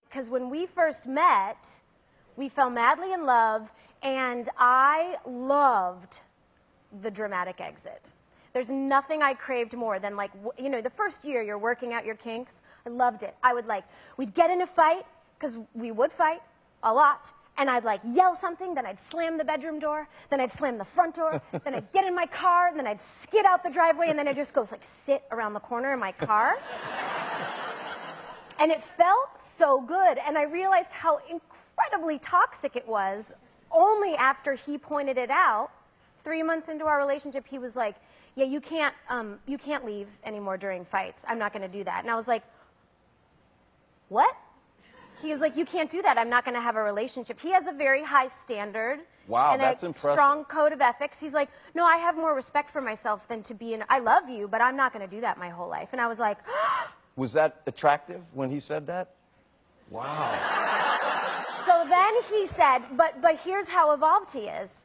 because when we first met, we fell madly in love, and I loved the dramatic exit. There's nothing I craved more than, like, you know, the first year you're working out your kinks. I loved it. We'd get in a fight, because we would fight a lot, and I'd like yell something, then I'd slam the bedroom door, then I'd slam the front door, then I'd get in my car, and then I'd skid out the driveway, and then I'd just go like sit around the corner in my car. And it felt so good, and I realized how incredibly toxic it was only after he pointed it out. 3 months into our relationship, he was like, yeah, you can't leave anymore during fights. I'm not going to do that. And I was like, what? He was like, you can't do that. I'm not going to have a relationship. He has a very high standard. Wow, and that's a impressive. Strong code of ethics. He's like, no, I have more respect for myself than to be in, I love you, but I'm not going to do that my whole life. And I was like, was that attractive when he said that? Wow. So then he said, but here's how evolved he is.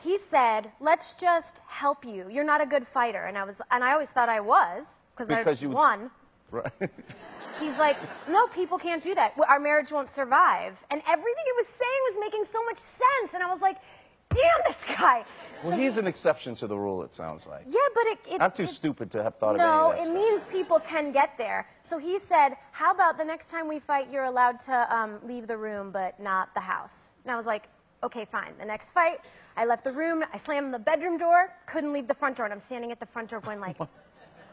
He said, let's just help you. You're not a good fighter. And I always thought I was, because I won. Right. He's like, no, people can't do that. Our marriage won't survive. And everything he was saying was making so much sense. And I was like, damn, this guy. Well, so he's an exception to the rule, it sounds like. Yeah, but it's... I'm too stupid to have thought of any No, of that it stuff. means people can get there. So he said, how about the next time we fight, you're allowed to leave the room, but not the house. And I was like, okay, fine. The next fight, I left the room, I slammed the bedroom door, couldn't leave the front door, and I'm standing at the front door going like,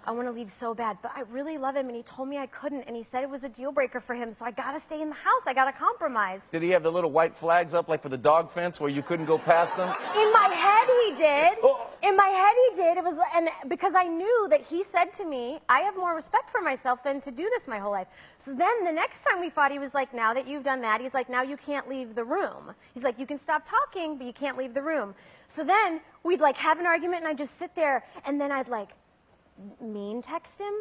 I want to leave so bad, but I really love him, and he told me I couldn't, and he said it was a deal breaker for him, so I got to stay in the house. I got to compromise. Did he have the little white flags up, like for the dog fence, where you couldn't go past them? In my head, he did. Oh. In my head, he did. It was, and because I knew that he said to me, I have more respect for myself than to do this my whole life. So then the next time we fought, he was like, now that you've done that, he's like, now you can't leave the room. He's like, you can stop talking, but you can't leave the room. So then we'd like have an argument, and I'd just sit there, and then I'd like mean text him.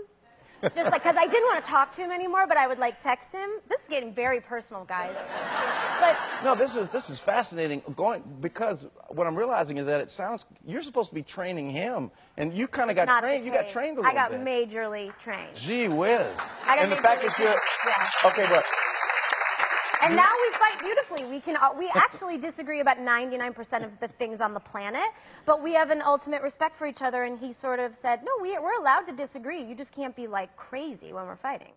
Just like, because I didn't want to talk to him anymore, but I would like text him. This is getting very personal, guys. But no, this is fascinating. Because what I'm realizing is that it sounds you're supposed to be training him, and you kind of got trained. You got trained a little bit. I got majorly trained. Gee whiz! And the fact that you're okay, but. And now we fight beautifully. We actually disagree about 99% of the things on the planet, but we have an ultimate respect for each other, and he sort of said, no, we're allowed to disagree. You just can't be like crazy when we're fighting.